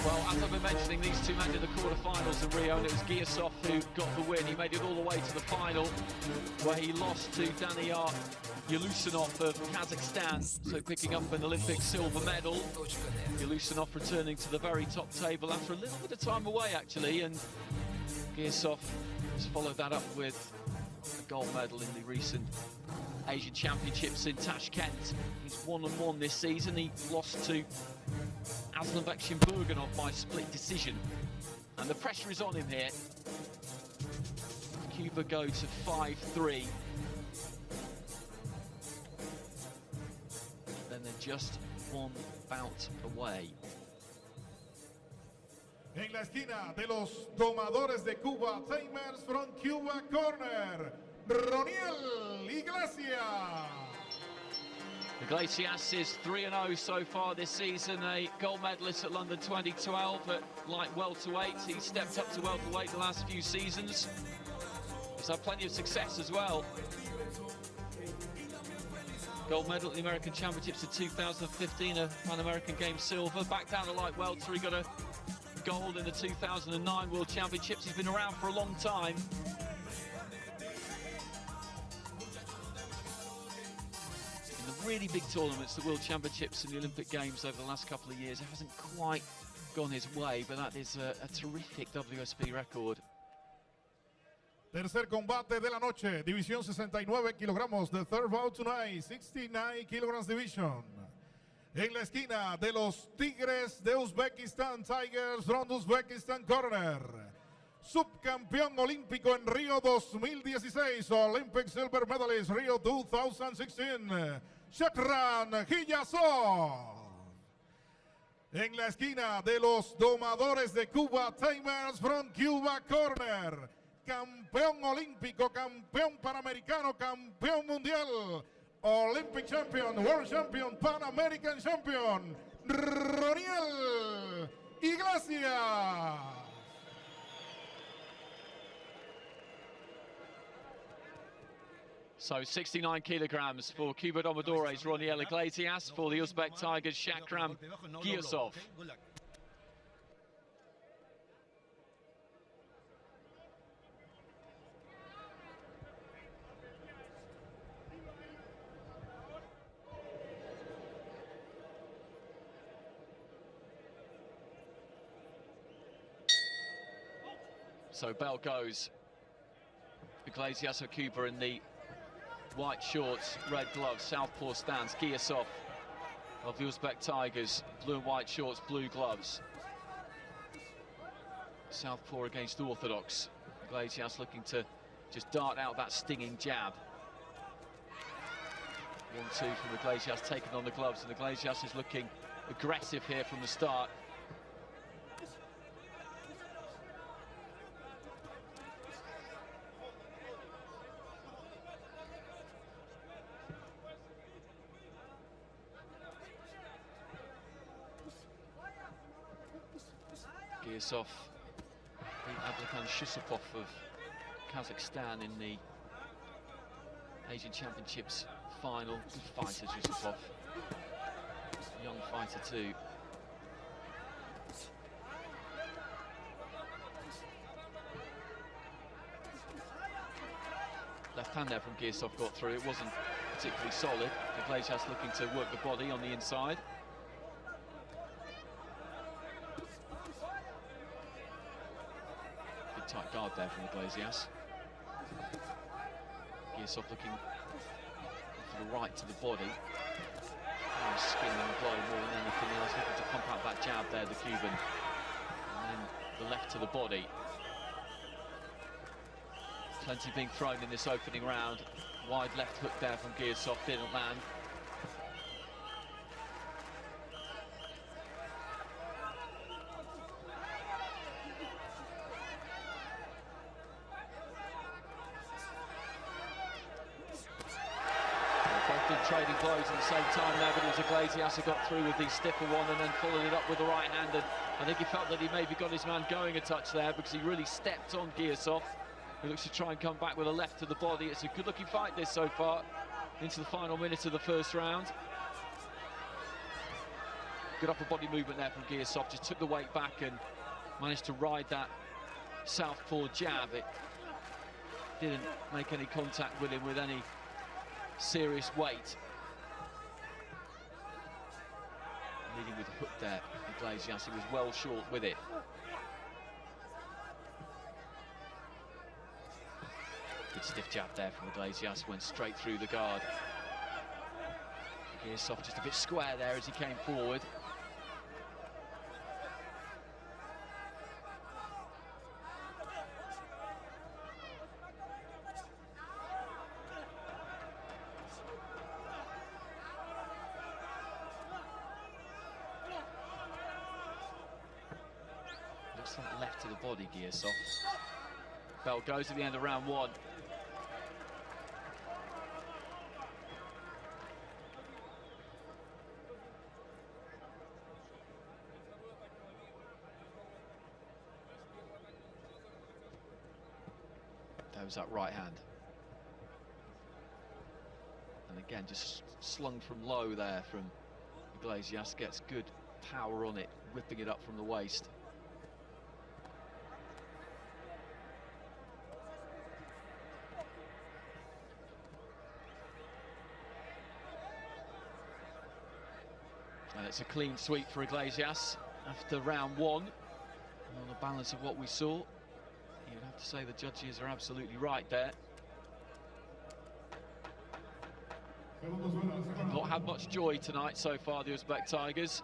Well, as I've been mentioning, these two men in the quarterfinals in Rio, and it was Giyasov who got the win. He made it all the way to the final, where he lost to Daniyar Yelusinov of Kazakhstan, so picking up an Olympic silver medal. Yelusinov returning to the very top table after a little bit of time away, actually, and Giyasov has followed that up with a gold medal in the recent Asian Championships in Tashkent. He's 1-1 this season. He lost to Aslanbek Shimburganov by split decision, and the pressure is on him here. Cuba go to 5-3. Then they're just one bout away. En la esquina de los domadores de Cuba, Timers from Cuba corner, Roniel Iglesias. Iglesias is 3-0 so far this season, a gold medalist at London 2012 at light welterweight. He stepped up to welterweight the last few seasons. He's had plenty of success as well. Gold medal at the American Championships in 2015, a Pan American Games silver. Back down to light welter, he got a gold in the 2009 World Championships. He's been around for a long time. Really big tournaments, the World Championships and the Olympic Games over the last couple of years. It hasn't quite gone his way, but that is a terrific WSB record. Tercer combate de la noche, división 69 kilogramos, the third bout tonight, 69 kilograms division. En la esquina de los Tigres de Uzbekistán, Tigers from Uzbekistan corner. Subcampeón olímpico en Río 2016, Olympic silver medalist Rio 2016. Shakhram Giyasov. En la esquina de los domadores de Cuba, Timers from Cuba corner. Campeón olímpico, campeón panamericano, campeón mundial. Olympic champion, world champion, Pan American champion. Roniel Iglesias. So 69 kilograms for Cuba Domadores, Roniel Iglesias. For the Uzbek Tigers, Shakhram Giyasov. So bell goes. Iglesias of Cuba in the white shorts, red gloves, southpaw stance. Giyasov of the Uzbek Tigers, blue and white shorts, blue gloves. Southpaw against orthodox. Iglesias looking to just dart out that stinging jab. 1-2 from Iglesias, taking on the gloves, and Iglesias is looking aggressive here from the start. Giyasov beat Ablakan Shusupov of Kazakhstan in the Asian Championships final. Good fighter, Shusupov. Young fighter too. Left hand there from Giyasov got through. It wasn't particularly solid. Iglesias looking to work the body on the inside. Tight guard there from Iglesias. Giyasov looking for the right to the body. Spinning the blow more than anything else, looking to pump out that jab there, the Cuban. And then the left to the body. Plenty being thrown in this opening round. Wide left hook there from Giyasov, didn't land. Trading blows at the same time there, but it was Iglesias who got through with the stiffer one and then followed it up with the right hand, and I think he felt that he maybe got his man going a touch there because he really stepped on Giyasov, who looks to try and come back with a left to the body. It's a good-looking fight this so far, into the final minute of the first round. Good upper body movement there from Giyasov, just took the weight back and managed to ride that southpaw jab. It didn't make any contact with him with any serious weight. Leading with the hook there, Iglesias, he was well short with it. Good stiff jab there from Iglesias, went straight through the guard. Giyasov just a bit square there as he came forward. Looks like left to the body, Giyasov. Bell goes at the end of round one. That was that right hand. And again, just slung from low there from Iglesias, gets good power on it, whipping it up from the waist. And it's a clean sweep for Iglesias after round one. And on the balance of what we saw, you'd have to say the judges are absolutely right there. Not had much joy tonight so far, the Uzbek Tigers.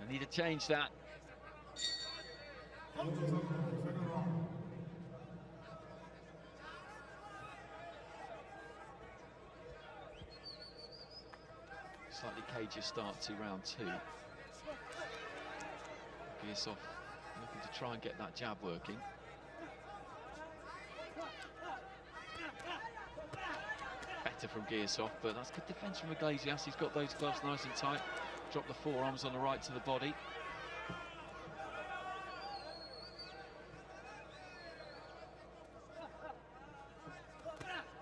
They need to change that. Slightly cagier start to round two. Giyasov looking to try and get that jab working. Better from Giyasov, but that's good defence from Iglesias. He's got those gloves nice and tight. Drop the forearms on the right to the body.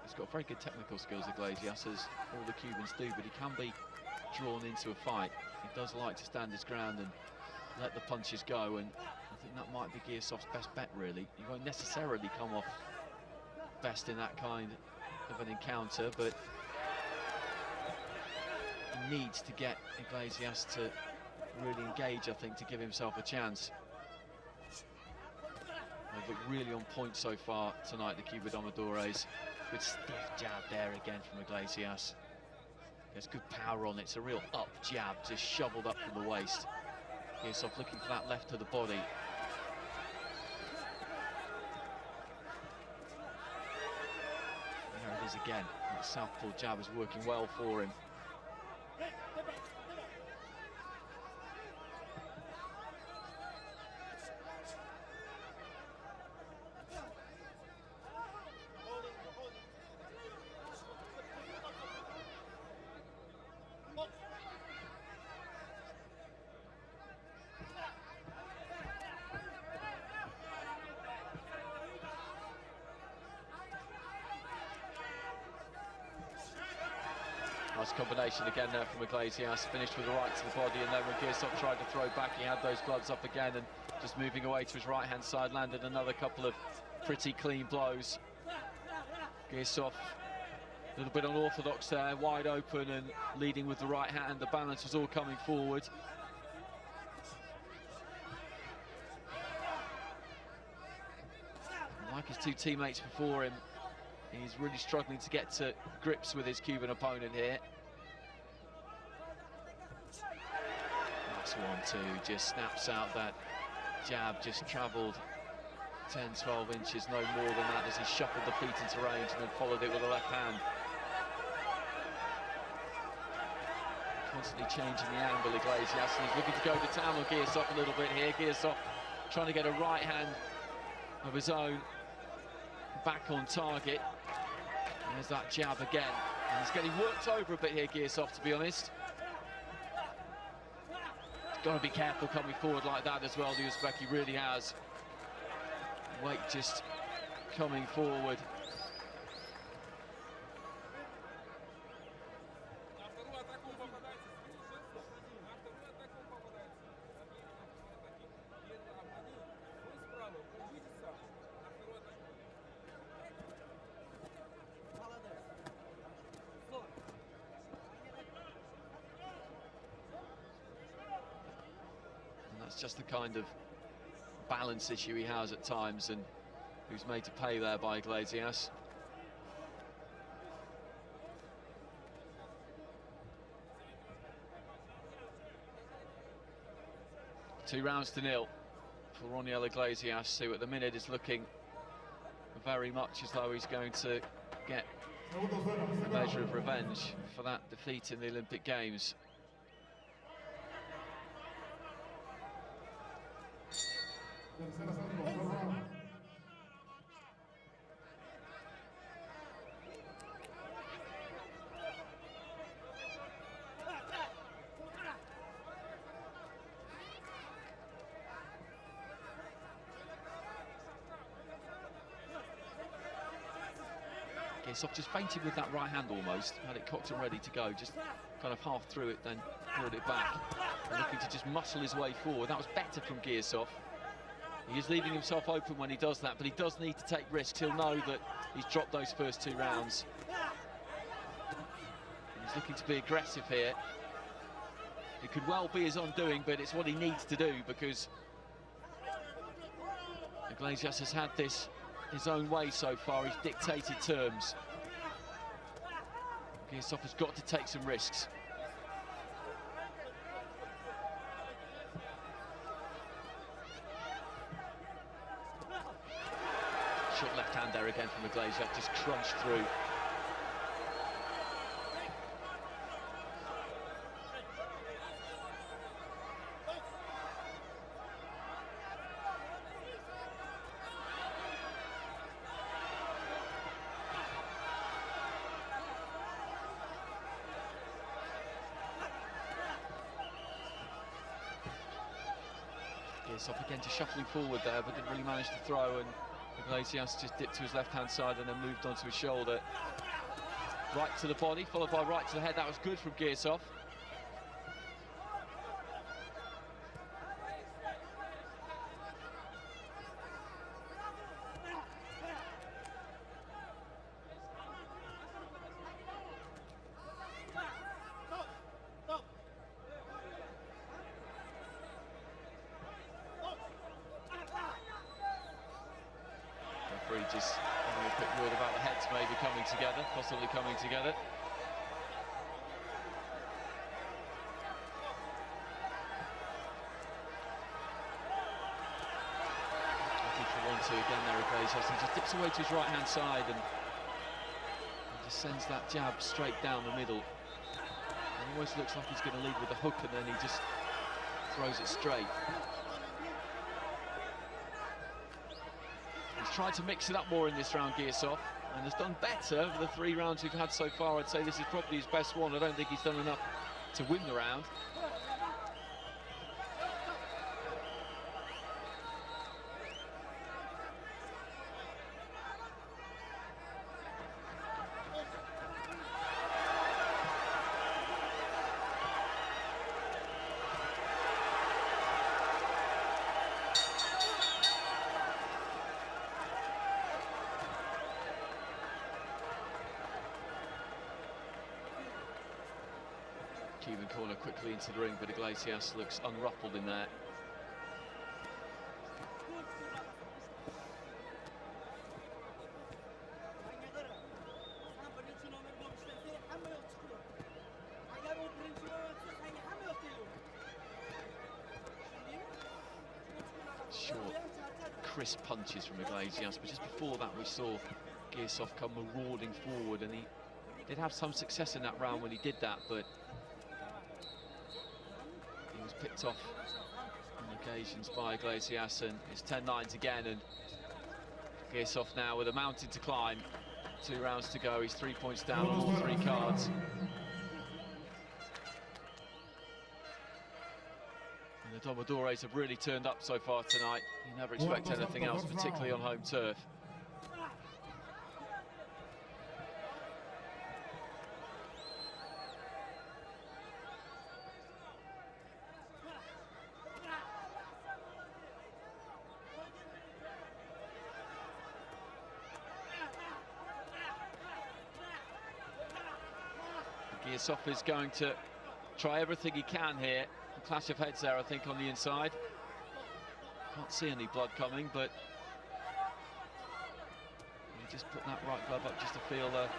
He's got very good technical skills, Iglesias, as all the Cubans do, but he can be drawn into a fight. He does like to stand his ground and let the punches go, and I think that might be Giyasov's best bet, really. He won't necessarily come off best in that kind of an encounter, but he needs to get Iglesias to really engage, I think, to give himself a chance. They've looked really on point so far tonight, the Cuba Domadores. Good stiff jab there again from Iglesias. There's good power on it. It's a real up jab, just shoveled up from the waist. Giyasov looking for that left to the body. There it is again. That southpaw jab is working well for him. Nice combination again there from Iglesias, finished with the right to the body, and then when Giyasov tried to throw back, he had those gloves up again, and just moving away to his right-hand side, landed another couple of pretty clean blows. Giyasov, a little bit unorthodox there, wide open and leading with the right hand. The balance was all coming forward. Like his two teammates before him, he's really struggling to get to grips with his Cuban opponent here. Nice 1-2, just snaps out that jab, just travelled 10, 12 inches, no more than that, as he shuffled the feet into range and then followed it with the left hand. Constantly changing the angle, Iglesias, and he's looking to go to town on Giyasov a little bit here. Giyasov trying to get a right hand of his own back on target. There's that jab again, and he's getting worked over a bit here, Giyasov, to be honest. He's got to be careful coming forward like that as well, the Uzbek, he really has. Weight just coming forward. That's just the kind of balance issue he has at times, and who's made to pay there by Iglesias. Two rounds to nil for Roniel Iglesias, who at the minute is looking very much as though he's going to get a measure of revenge for that defeat in the Olympic Games. Giyasov just fainted with that right hand almost, had it cocked and ready to go, just kind of half threw it, then brought it back, looking to just muscle his way forward. That was better from Giyasov. He is leaving himself open when he does that, but he does need to take risks. He'll know that he's dropped those first two rounds. He's looking to be aggressive here. It could well be his undoing, but it's what he needs to do, because Iglesias has had this his own way so far. He's dictated terms. Giyasov has got to take some risks. Short left hand there again from Iglesias, just crunched through. Giyasov again just shuffling forward there, but didn't really manage to throw, and Iglesias just dipped to his left-hand side and then moved onto his shoulder. Right to the body, followed by right to the head. That was good from Giyasov. Just having a quick word about the heads maybe coming together, possibly coming together. Looking for 1-2 again there, Iglesias. He just dips away to his right-hand side and just sends that jab straight down the middle. It almost looks like he's going to lead with a hook, and then he just throws it straight. He's tried to mix it up more in this round, Giyasov, and has done better of the 3 rounds we've had so far. I'd say this is probably his best one. I don't think he's done enough to win the round. Cuban corner quickly into the ring, but Iglesias looks unruffled in there. Short, crisp punches from Iglesias, but just before that we saw Giyasov come marauding forward, and he did have some success in that round when he did that, but he was picked off on occasions by Iglesias, and it's 10-9 again, and Giyasov now with a mountain to climb. 2 rounds to go, he's 3 points down on all 3 cards. And the Domodores have really turned up so far tonight. You never expect anything else, particularly on home turf. Giyasov is going to try everything he can here clash of heads there, I think, on the inside. Can't see any blood coming, but he just put that right glove up just to feel a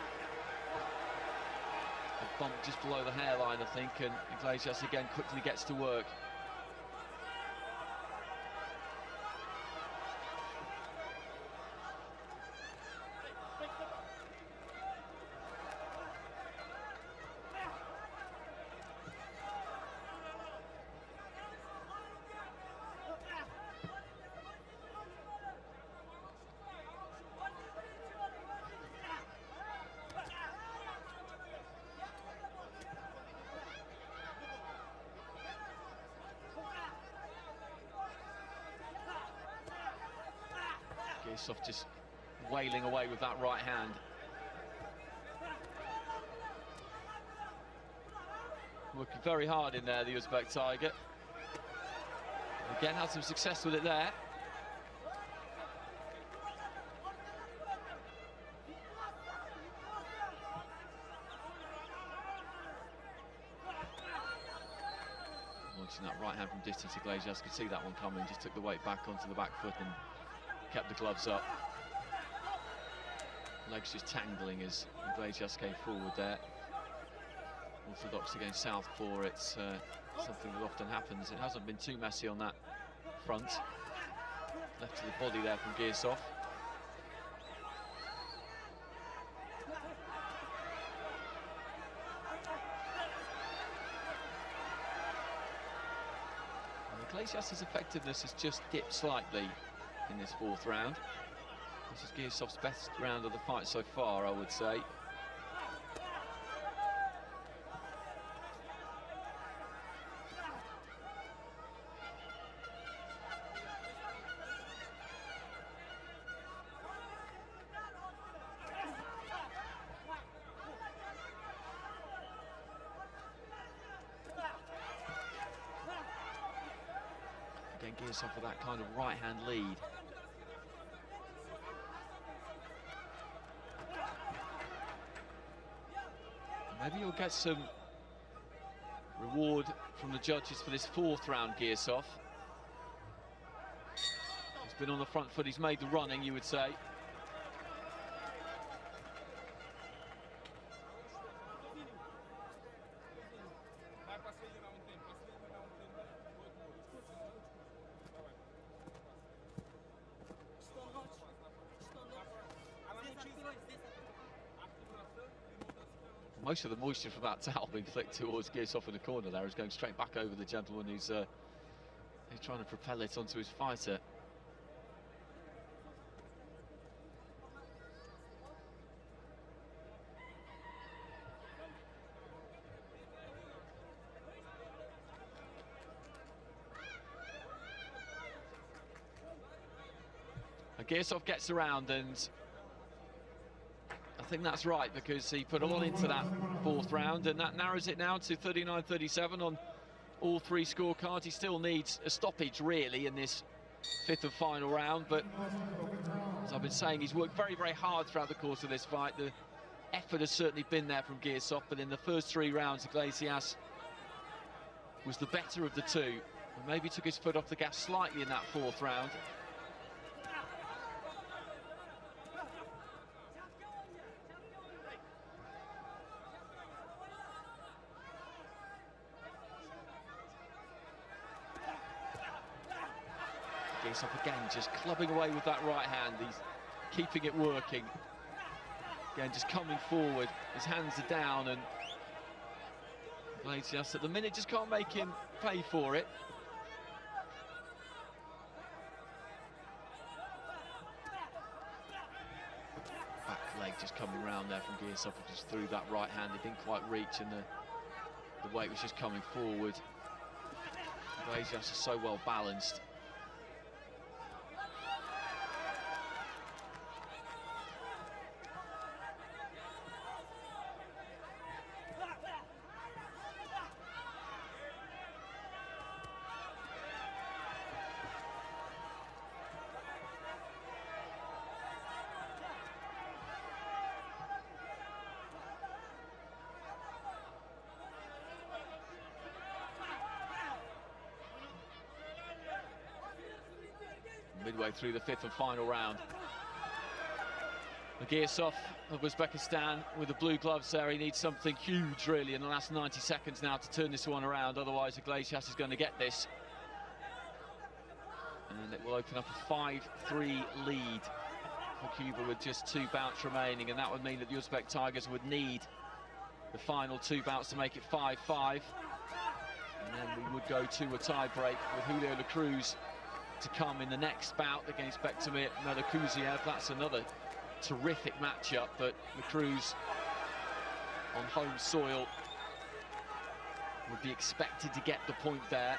bump just below the hairline, I think, and Iglesias again quickly gets to work. Giyasov just wailing away with that right hand. Working very hard in there, the Uzbek Tiger. Again, had some success with it there. Launching that right hand from distance, Iglesias could see that one coming, just took the weight back onto the back foot and kept the gloves up. Legs just tangling as Iglesias came forward there. Orthodox against southpaw, it's something that often happens. It hasn't been too messy on that front. Left to the body there from Giyasov. And Iglesias' effectiveness has just dipped slightly in this fourth round. This is Giyasov's best round of the fight so far, I would say. Again, Giyasov with that kind of right-hand lead. Maybe you'll get some reward from the judges for this fourth round, Giyasov. He's been on the front foot, he's made the running, you would say. Most of the moisture from that towel being flicked towards Giyasov in the corner there is going straight back over the gentleman who's trying to propel it onto his fighter. And Giyasov gets around, and I think that's right, because he put a lot into that fourth round, and that narrows it now to 39-37 on all three scorecards. He still needs a stoppage, really, in this fifth and final round, but as I've been saying, he's worked very, very hard throughout the course of this fight. The effort has certainly been there from Giyasov, but in the first three rounds, Iglesias was the better of the two, and maybe took his foot off the gas slightly in that fourth round. Giyasov again just clubbing away with that right hand. He's keeping it working. Again, just coming forward. His hands are down, and Iglesias at the minute just can't make him pay for it. Back leg just coming round there from Giyasov, just threw that right hand. He didn't quite reach, and the weight was just coming forward. Iglesias is so well balanced. midway through the fifth and final round. Giyasov of Uzbekistan with the blue gloves there. He needs something huge really in the last 90 seconds now to turn this one around, otherwise Iglesias is going to get this. And it will open up a 5-3 lead for Cuba with just 2 bouts remaining, and that would mean that the Uzbek Tigers would need the final 2 bouts to make it 5-5. And then we would go to a tie-break with Julio La Cruz to come in the next bout against Bektamir Medakuziev. That's another terrific matchup, but La Cruz on home soil would be expected to get the point there.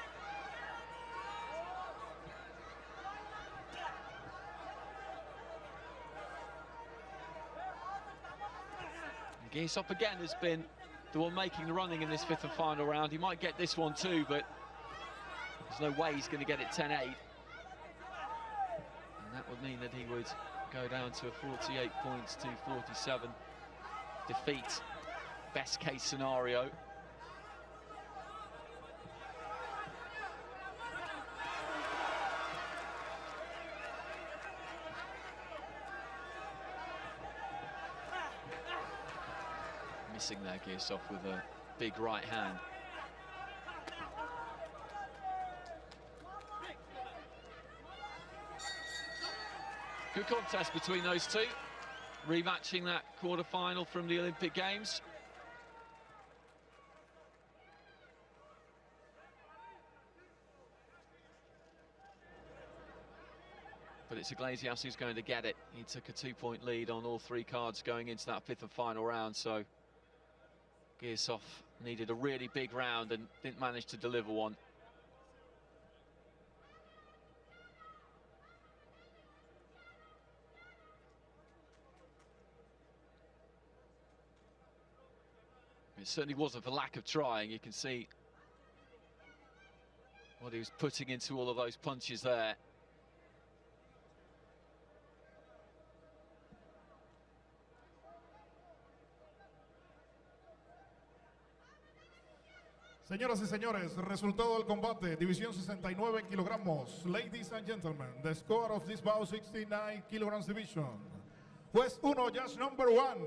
Giyasov again has been the one making the running in this fifth and final round. He might get this one too, but there's no way he's going to get it 10-8. And that would mean that he would go down to a 48 points to 47 defeat, best case scenario. Missing there, Giyasov with a big right hand. Good contest between those two, rematching that quarter-final from the Olympic Games. But it's Iglesias who's going to get it. He took a 2-point lead on all 3 cards going into that fifth and final round, so Giyasov needed a really big round and didn't manage to deliver one. It certainly wasn't for lack of trying. You can see what he was putting into all of those punches there. Señoras y señores, resultado del combate, división 69 kilogramos. Ladies and gentlemen, the score of this bout, 69 kilograms division. Juez 1, judge number 1,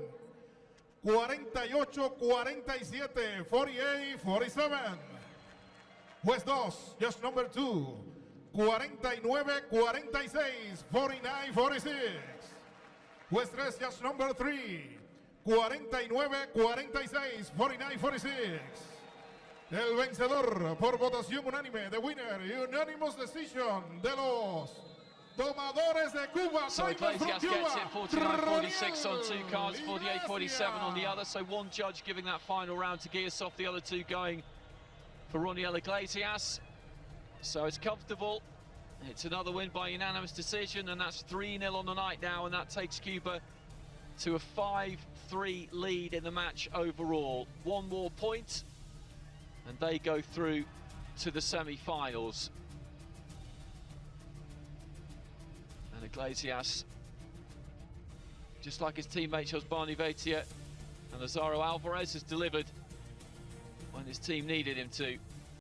48-47, 48-47. Juez 2, judge number 2, 49-46, 49-46. Juez 3, judge number 3, 49-46, 49-46. El vencedor por votación unánime, the winner, unanimous decision de los domadores de Cuba. So Iglesias gets it, 49-46 on 2 cards, 48-47 on the other. So 1 judge giving that final round to Giyasov, the other 2 going for Roniel Iglesias. So it's comfortable. It's another win by unanimous decision, and that's 3-0 on the night now, and that takes Cuba to a 5-3 lead in the match overall. 1 more point, and they go through to the semi-finals. And Iglesias, just like his teammate Josbani Veitia and Lazaro Alvarez, has delivered when his team needed him to.